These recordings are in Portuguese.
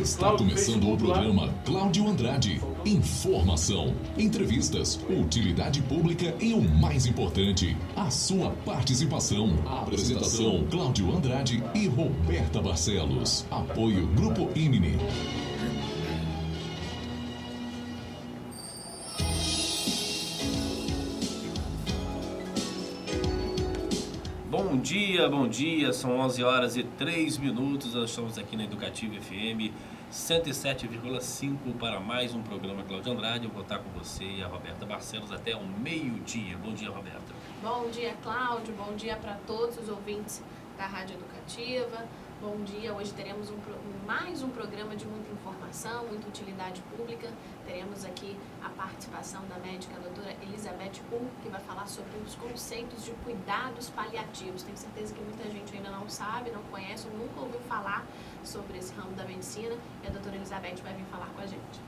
Está começando o programa Cláudio Andrade. Informação, entrevistas, utilidade pública e o mais importante, a sua participação. Apresentação Cláudio Andrade e Roberta Barcelos. Apoio Grupo Imine. Bom dia, são 11 horas e 3 minutos, nós estamos aqui na Educativa FM 107,5 para mais um programa Cláudio Andrade. Eu vou estar com você e a Roberta Barcelos até o meio-dia. Bom dia, Roberta. Bom dia, Cláudio, bom dia para todos os ouvintes da Rádio Educativa. Bom dia, hoje teremos mais um programa de muita informação, muita utilidade pública. Teremos aqui a participação da médica doutora Elizabeth Hull, que vai falar sobre os conceitos de cuidados paliativos. Tenho certeza que muita gente ainda não sabe, não conhece ou nunca ouviu falar sobre esse ramo da medicina, e a doutora Elizabeth vai vir falar com a gente.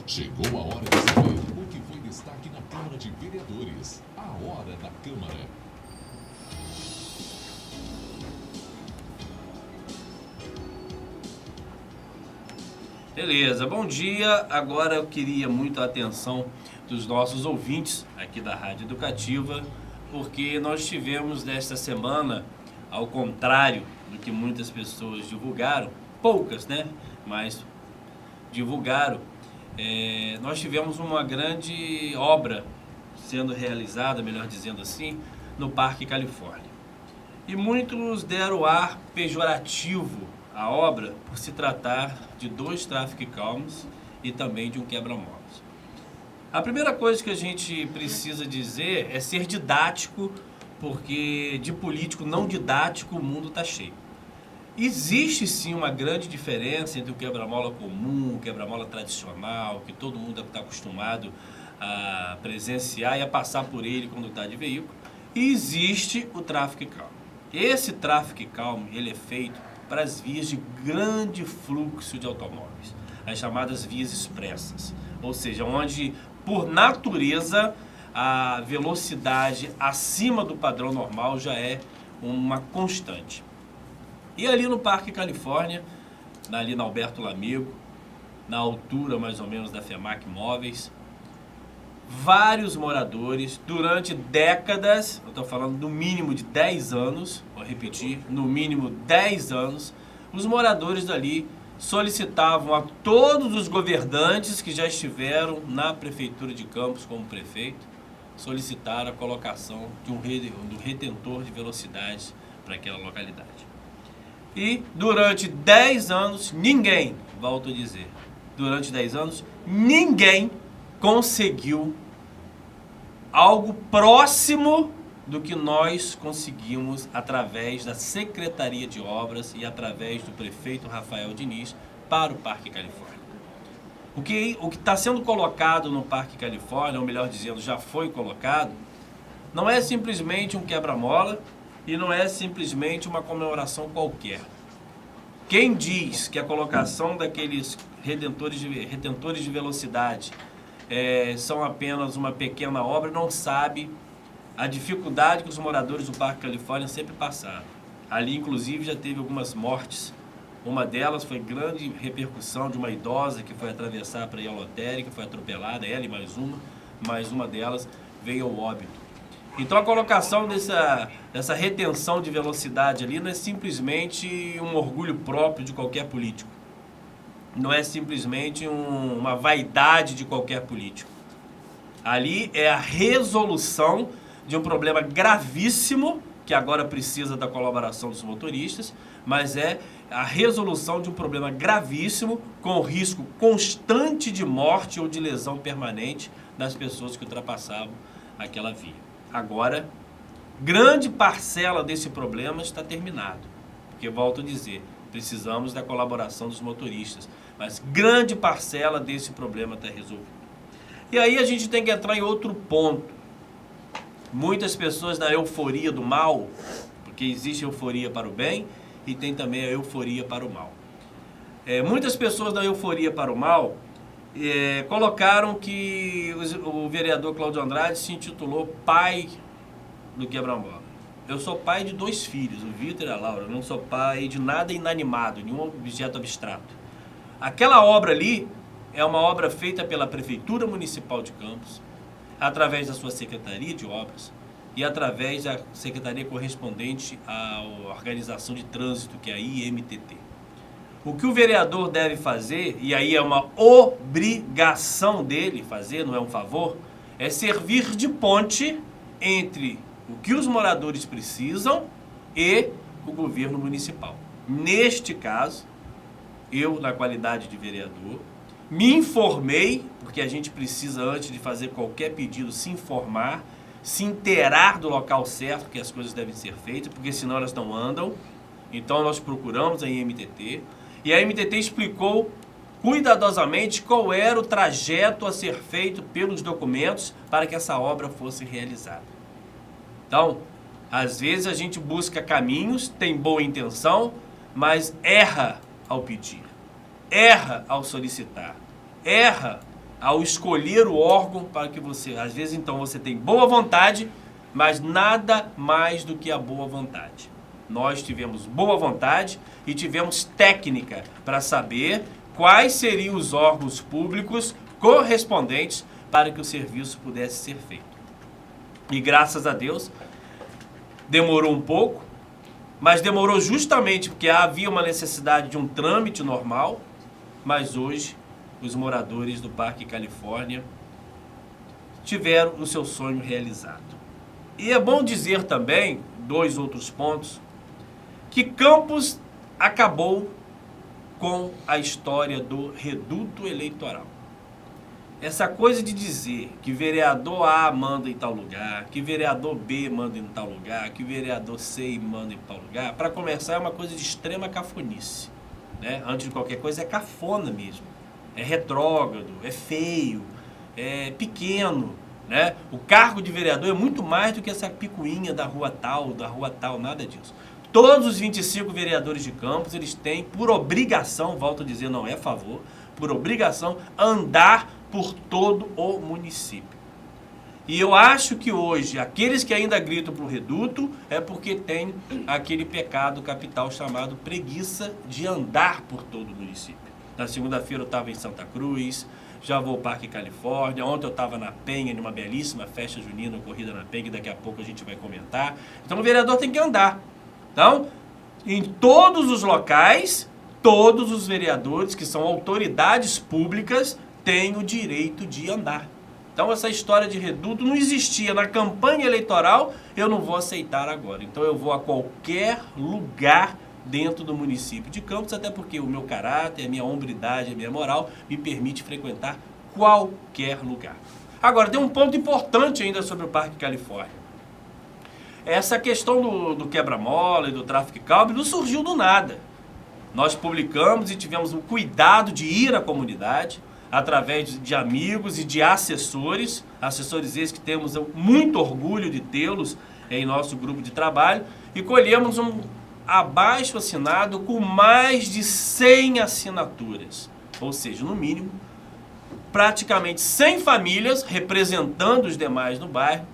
Chegou a hora de saber o que foi destaque na Câmara de Vereadores. A hora da Câmara. Beleza, bom dia. Agora eu queria muito a atenção dos nossos ouvintes aqui da Rádio Educativa, porque nós tivemos nesta semana, ao contrário do que muitas pessoas divulgaram, poucas, né? Mas divulgaram, nós tivemos uma grande obra sendo realizada, melhor dizendo assim, no Parque Califórnia. E muitos deram ar pejorativo à obra por se tratar de 2 traffic calms e também de um quebra-molas. A primeira coisa que a gente precisa dizer é ser didático, porque de político não didático o mundo está cheio. Existe sim uma grande diferença entre o quebra-mola comum, o quebra-mola tradicional, que todo mundo está acostumado a presenciar e a passar por ele quando está de veículo, e existe o traffic calm. Esse traffic calm ele é feito para as vias de grande fluxo de automóveis, as chamadas vias expressas, ou seja, onde por natureza a velocidade acima do padrão normal já é uma constante. E ali no Parque Califórnia, ali na Alberto Lamego, na altura mais ou menos da FEMAC Móveis, vários moradores, durante décadas, eu estou falando no mínimo de 10 anos, vou repetir, no mínimo 10 anos, os moradores dali solicitavam a todos os governantes que já estiveram na Prefeitura de Campos como prefeito, solicitaram a colocação de um retentor de velocidade para aquela localidade. E durante 10 anos, ninguém, volto a dizer, durante 10 anos, ninguém conseguiu algo próximo do que nós conseguimos através da Secretaria de Obras e através do prefeito Rafael Diniz para o Parque Califórnia. O que está sendo colocado no Parque Califórnia, ou melhor dizendo, já foi colocado, não é simplesmente um quebra-mola e não é simplesmente uma comemoração qualquer. Quem diz que a colocação daqueles retentores de velocidade são apenas uma pequena obra, não sabe a dificuldade que os moradores do Parque Califórnia sempre passaram. Ali, inclusive, já teve algumas mortes. Uma delas foi grande repercussão de uma idosa que foi atravessar para ir ao lotérica, foi atropelada, ela e mais uma delas veio ao óbito. Então a colocação dessa retenção de velocidade ali não é simplesmente um orgulho próprio de qualquer político. Não é simplesmente uma vaidade de qualquer político. Ali é a resolução de um problema gravíssimo, que agora precisa da colaboração dos motoristas, mas é a resolução de um problema gravíssimo com risco constante de morte ou de lesão permanente das pessoas que ultrapassavam aquela via. Agora, grande parcela desse problema está terminado, porque, volto a dizer, precisamos da colaboração dos motoristas, mas grande parcela desse problema está resolvido. E aí a gente tem que entrar em outro ponto. Muitas pessoas na euforia do mal, porque existe euforia para o bem e tem também a euforia para o mal. Muitas pessoas na euforia para o mal colocaram que o vereador Cláudio Andrade se intitulou pai do quebra-mola. eu sou pai de 2 filhos, o Vitor e a Laura. Eu não sou pai de nada inanimado, nenhum objeto abstrato. Aquela obra ali é uma obra feita pela Prefeitura Municipal de Campos, através da sua Secretaria de Obras e através da Secretaria correspondente à Organização de Trânsito, que é a IMTT. O que o vereador deve fazer, e aí é uma obrigação dele fazer, não é um favor, é servir de ponte entre o que os moradores precisam e o governo municipal. Neste caso, eu, na qualidade de vereador, me informei, porque a gente precisa, antes de fazer qualquer pedido, se informar, se inteirar do local certo que as coisas devem ser feitas, porque senão elas não andam. Então nós procuramos a IMTT, e a IMTT explicou cuidadosamente qual era o trajeto a ser feito pelos documentos para que essa obra fosse realizada. Então, às vezes a gente busca caminhos, tem boa intenção, mas erra ao pedir, erra ao solicitar, erra ao escolher o órgão para que você... Às vezes, então, você tem boa vontade, mas nada mais do que a boa vontade. Nós tivemos boa vontade e tivemos técnica para saber quais seriam os órgãos públicos correspondentes para que o serviço pudesse ser feito. E graças a Deus, demorou um pouco, mas demorou justamente porque havia uma necessidade de um trâmite normal, mas hoje os moradores do Parque Califórnia tiveram o seu sonho realizado. E é bom dizer também, 2 outros pontos, que Campos acabou com a história do reduto eleitoral. Essa coisa de dizer que vereador A manda em tal lugar, que vereador B manda em tal lugar, que vereador C manda em tal lugar, para começar é uma coisa de extrema cafonice, né? Antes de qualquer coisa é cafona mesmo, é retrógrado, é feio, é pequeno, né? O cargo de vereador é muito mais do que essa picuinha da rua tal, nada disso. Todos os 25 vereadores de Campos, eles têm por obrigação, volto a dizer, não é favor, por obrigação, andar por todo o município. E eu acho que hoje, aqueles que ainda gritam para o reduto, é porque tem aquele pecado capital chamado preguiça de andar por todo o município. Na segunda-feira eu estava em Santa Cruz, já vou ao Parque Califórnia, ontem eu estava na Penha, numa belíssima festa junina, corrida na Penha, que daqui a pouco a gente vai comentar. Então o vereador tem que andar. Então, em todos os locais, todos os vereadores, que são autoridades públicas, têm o direito de andar. Então, essa história de reduto não existia na campanha eleitoral, eu não vou aceitar agora. Então, eu vou a qualquer lugar dentro do município de Campos, até porque o meu caráter, a minha hombridade, a minha moral me permite frequentar qualquer lugar. Agora, tem um ponto importante ainda sobre o Parque Califórnia. Essa questão do quebra-mola e do tráfico de caldo não surgiu do nada. Nós publicamos e tivemos o cuidado de ir à comunidade, através de amigos e de assessores esses que temos muito orgulho de tê-los em nosso grupo de trabalho, e colhemos um abaixo assinado com mais de 100 assinaturas, ou seja, no mínimo, praticamente 100 famílias, representando os demais no bairro,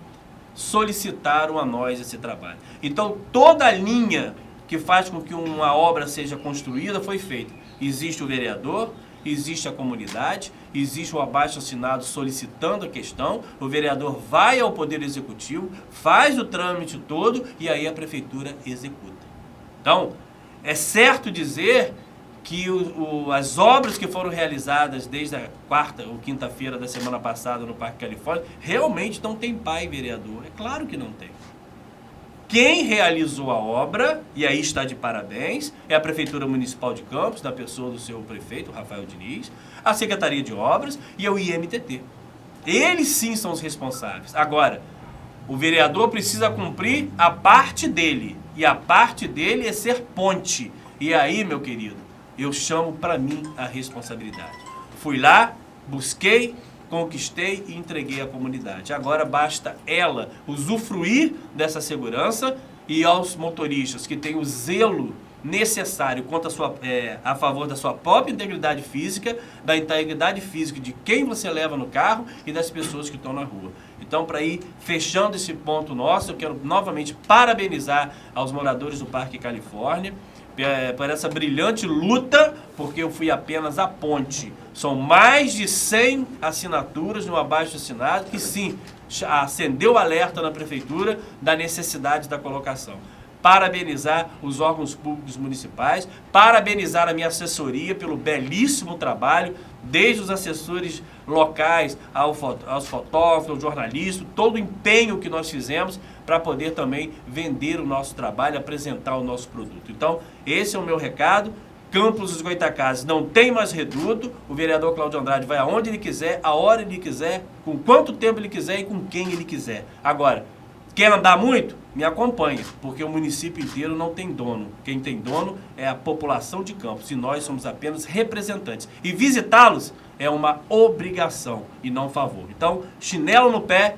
solicitaram a nós esse trabalho. Então, toda a linha que faz com que uma obra seja construída foi feita. Existe o vereador, existe a comunidade, existe o abaixo-assinado solicitando a questão, o vereador vai ao Poder Executivo, faz o trâmite todo e aí a Prefeitura executa. Então, é certo dizer que as obras que foram realizadas desde a quarta ou quinta-feira da semana passada no Parque Califórnia realmente não tem pai vereador. É claro que não tem. Quem realizou a obra, e aí está de parabéns, é a Prefeitura Municipal de Campos, na pessoa do seu prefeito, Rafael Diniz, a Secretaria de Obras e o IMTT. Eles sim são os responsáveis. Agora, o vereador precisa cumprir a parte dele, e a parte dele é ser ponte. E aí, meu querido, eu chamo para mim a responsabilidade. Fui lá, busquei, conquistei e entreguei à comunidade. Agora basta ela usufruir dessa segurança, e aos motoristas que têm o zelo necessário a favor da sua própria integridade física, da integridade física de quem você leva no carro e das pessoas que estão na rua. Então, para ir fechando esse ponto nosso, eu quero novamente parabenizar aos moradores do Parque Califórnia por essa brilhante luta, porque eu fui apenas a ponte. São mais de 100 assinaturas no abaixo-assinado que, sim, acendeu o alerta na Prefeitura da necessidade da colocação. Parabenizar os órgãos públicos municipais, parabenizar a minha assessoria pelo belíssimo trabalho, desde os assessores locais aos fotógrafos, aos jornalistas, todo o empenho que nós fizemos para poder também vender o nosso trabalho, apresentar o nosso produto. Então, esse é o meu recado. Campos dos Goytacazes não tem mais reduto, o vereador Cláudio Andrade vai aonde ele quiser, a hora ele quiser, com quanto tempo ele quiser e com quem ele quiser. Agora, quer andar muito? Me acompanha, porque o município inteiro não tem dono. Quem tem dono é a população de Campos e nós somos apenas representantes. E visitá-los é uma obrigação e não favor. Então, chinelo no pé,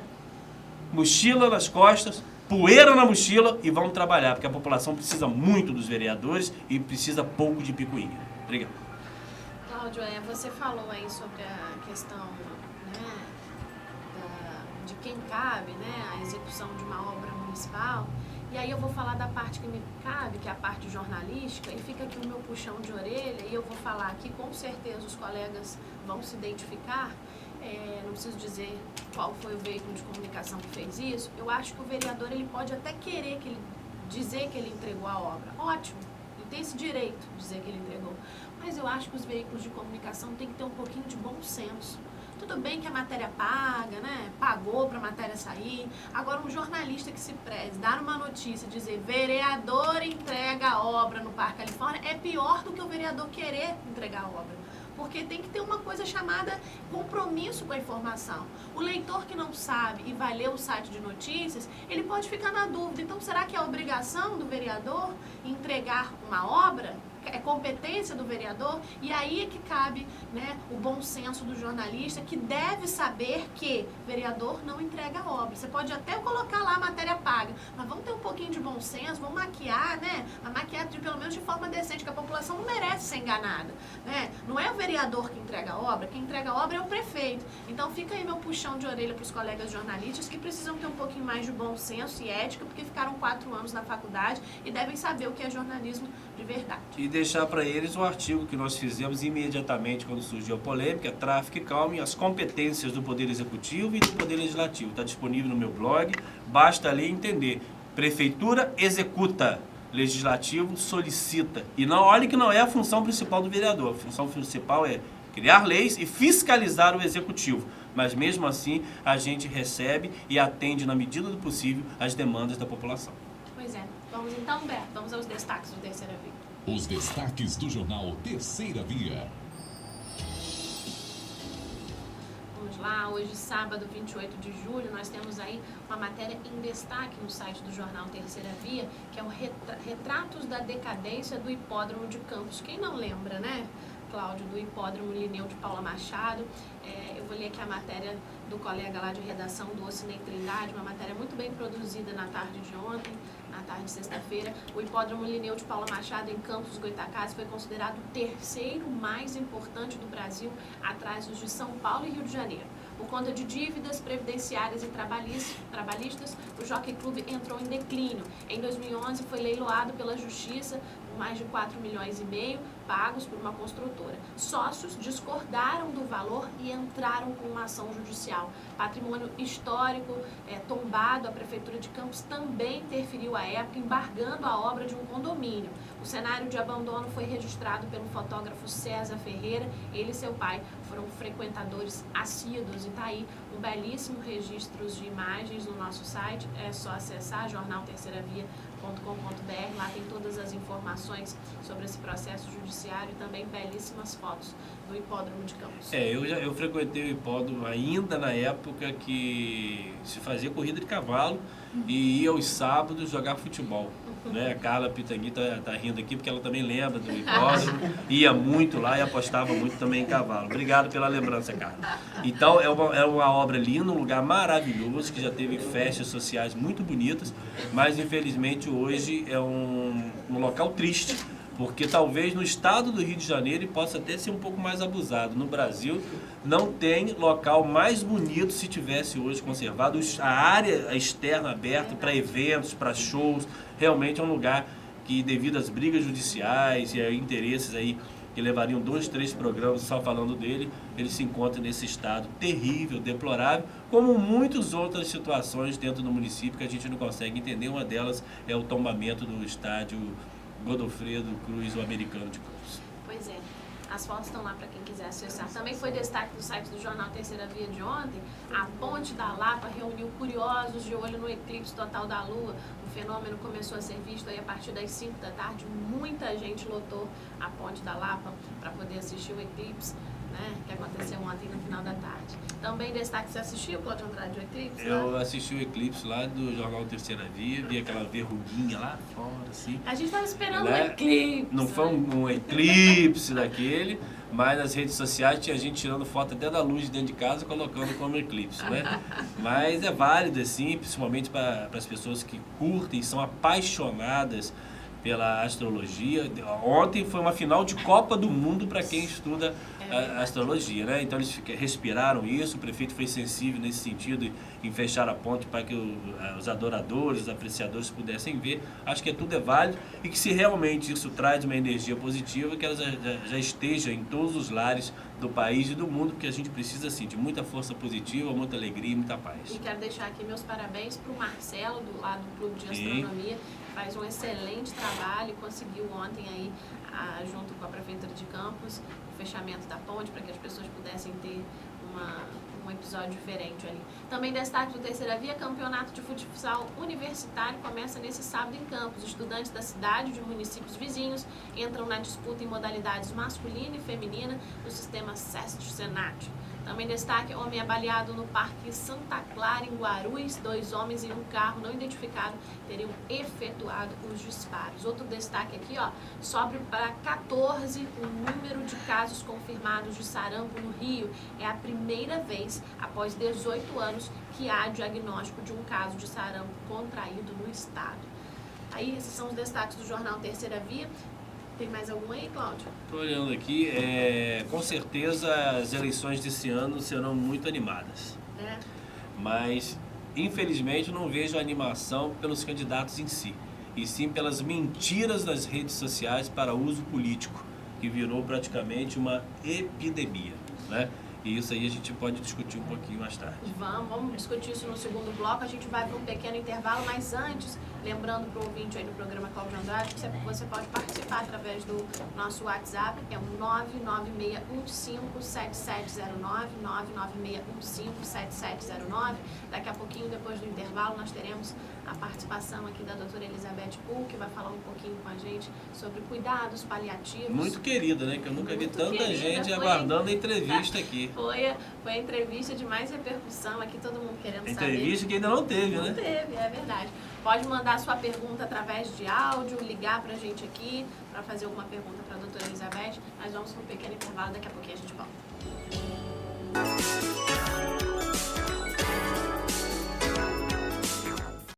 mochila nas costas, poeira na mochila e vamos trabalhar, porque a população precisa muito dos vereadores e precisa pouco de picuinha. Obrigado. Cláudio, você falou aí sobre a questão, né, de quem cabe, né, a execução de uma obra municipal. E aí eu vou falar da parte que me cabe, que é a parte jornalística, e fica aqui o meu puxão de orelha, e eu vou falar aqui, com certeza os colegas vão se identificar. Não preciso dizer qual foi o veículo de comunicação que fez isso. Eu acho que o vereador ele pode até querer dizer que ele entregou a obra. Ótimo, ele tem esse direito de dizer que ele entregou. Mas eu acho que os veículos de comunicação têm que ter um pouquinho de bom senso. Tudo bem que a matéria paga, né? Pagou para a matéria sair. Agora, um jornalista que se preze, dar uma notícia, dizer vereador entrega a obra no Parque Califórnia, é pior do que o vereador querer entregar a obra. Porque tem que ter uma coisa chamada compromisso com a informação. O leitor que não sabe e vai ler o site de notícias, ele pode ficar na dúvida. Então, será que é obrigação do vereador entregar uma obra? É competência do vereador? E aí é que cabe, né, o bom senso do jornalista, que deve saber que vereador não entrega a obra. Você pode até colocar lá a matéria paga, mas vamos ter um pouquinho de bom senso, vamos maquiar, né? A maquiar pelo menos de forma decente, que a população não merece ser enganada, né? Não é o vereador que entrega a obra, quem entrega a obra é o prefeito. Então fica aí meu puxão de orelha para os colegas jornalistas que precisam ter um pouquinho mais de bom senso e ética, porque ficaram 4 anos na faculdade e devem saber o que é jornalismo de verdade. E deixar para eles o artigo que nós fizemos imediatamente quando surgiu a polêmica, Tráfico e Calme, as competências do Poder Executivo e do Poder Legislativo. Está disponível no meu blog, basta ali entender. Prefeitura executa, Legislativo solicita. E não, olhe que não é a função principal do vereador, a função principal é criar leis e fiscalizar o Executivo. Mas mesmo assim, a gente recebe e atende na medida do possível as demandas da população. Pois é. Vamos então, Beto, vamos aos destaques do Terceira Via. Os destaques do jornal Terceira Via. Vamos lá, hoje sábado 28 de julho, nós temos aí uma matéria em destaque no site do jornal Terceira Via, que é o Retratos da Decadência do Hipódromo de Campos. Quem não lembra, né, Cláudio, do Hipódromo Linneu de Paula Machado? Eu vou ler aqui a matéria do colega lá de redação do Ocinei Trindade, uma matéria muito bem produzida na tarde de ontem, na tarde de sexta-feira. O Hipódromo Linneu de Paula Machado, em Campos dos Goytacazes, foi considerado o terceiro mais importante do Brasil, atrás dos de São Paulo e Rio de Janeiro. Por conta de dívidas previdenciárias e trabalhistas, o Jockey Club entrou em declínio. Em 2011, foi leiloado pela Justiça por mais de 4,5 milhões, pagos por uma construtora. Sócios discordaram do valor e entraram com uma ação judicial. Patrimônio histórico tombado, a Prefeitura de Campos também interferiu à época, embargando a obra de um condomínio. O cenário de abandono foi registrado pelo fotógrafo César Ferreira. Ele e seu pai foram frequentadores assíduos. E está aí um belíssimo registro de imagens no nosso site. É só acessar jornalterceiravia.com.br. Lá tem todas as informações sobre esse processo judiciário e também belíssimas fotos do Hipódromo de Campos. Eu frequentei o hipódromo ainda na época que se fazia corrida de cavalo e ia aos sábados jogar futebol. Né? A Carla Pitangui tá rindo aqui porque ela também lembra do hipódromo, ia muito lá e apostava muito também em cavalo. Obrigado pela lembrança, Carla. Então é uma obra linda, um lugar maravilhoso, que já teve festas sociais muito bonitas, mas infelizmente hoje é um local triste, Porque talvez no estado do Rio de Janeiro ele possa até ser um pouco mais abusado. No Brasil não tem local mais bonito se tivesse hoje conservado. A área externa aberta para eventos, para shows, realmente é um lugar que, devido às brigas judiciais e a interesses aí que levariam 2, 3 programas só falando dele, ele se encontra nesse estado terrível, deplorável, como muitas outras situações dentro do município que a gente não consegue entender. Uma delas é o tombamento do estádio Godofredo Cruz, o Americano de Campos. Pois é. As fotos estão lá para quem quiser acessar. Também foi destaque do site do jornal Terceira Via de ontem. A Ponte da Lapa reuniu curiosos de olho no eclipse total da Lua. O fenômeno começou a ser visto aí a partir das 5 da tarde. Muita gente lotou a Ponte da Lapa para poder assistir o eclipse, né, que aconteceu ontem no final da tarde. Também destaque, você assistiu, Cláudio Andrade, o eclipse? Eu assisti o eclipse lá do jornal Terceira Via, vi aquela verruguinha lá fora, assim. A gente estava esperando Né? um eclipse. Não foi um eclipse daquele, mas nas redes sociais tinha gente tirando foto até da luz de dentro de casa, colocando como eclipse, né? Mas é válido, assim, principalmente para as pessoas que curtem, são apaixonadas pela astrologia. Ontem foi uma final de Copa do Mundo para quem estuda a astrologia, né? Então eles respiraram isso, o prefeito foi sensível nesse sentido em fechar a ponte para que os adoradores, os apreciadores pudessem ver. Acho que tudo é válido e que, se realmente isso traz uma energia positiva, que ela já esteja em todos os lares do país e do mundo, porque a gente precisa, assim, de muita força positiva, muita alegria e muita paz. E quero deixar aqui meus parabéns para o Marcelo, do Clube de Astronomia, que faz um excelente trabalho e conseguiu ontem aí, junto com a Prefeitura de Campos, o fechamento da ponte para que as pessoas pudessem ter um episódio diferente ali. Também destaque do Terceira Via, campeonato de futsal universitário começa nesse sábado em Campos. Estudantes da cidade e de municípios vizinhos entram na disputa em modalidades masculina e feminina no sistema SEST-SENAT. Também destaque, homem é baleado no Parque Santa Clara, em Guarulhos. 2 homens em um carro não identificado teriam efetuado os disparos. Outro destaque aqui, ó, sobe para 14 o número de casos confirmados de sarampo no Rio. É a primeira vez, após 18 anos, que há diagnóstico de um caso de sarampo contraído no estado. Aí, esses são os destaques do jornal Terceira Via. Tem mais algum aí, Cláudio? Estou olhando aqui, com certeza as eleições desse ano serão muito animadas. Mas, infelizmente, eu não vejo animação pelos candidatos em si, e sim pelas mentiras nas redes sociais para uso político, que virou praticamente uma epidemia, né? E isso aí a gente pode discutir um pouquinho mais tarde. Vamos discutir isso no segundo bloco. A gente vai para um pequeno intervalo, mas antes, lembrando para o ouvinte aí do programa Cláudio Andrade, que você pode participar através do nosso WhatsApp, que é o 996157709, 996157709. Daqui a pouquinho, depois do intervalo, nós teremos a participação aqui da doutora Elizabeth Pull, que vai falar um pouquinho com a gente sobre cuidados paliativos. Muito querida, né? Que eu nunca vi tanta querida, gente aguardando a entrevista aqui. Foi a entrevista de mais repercussão aqui, todo mundo querendo saber. Entrevista que ainda não teve, né? Não teve, é verdade. Pode mandar sua pergunta através de áudio, ligar pra gente aqui, para fazer alguma pergunta para a doutora Elizabeth. Nós vamos para um pequeno intervalo, daqui a pouquinho a gente volta.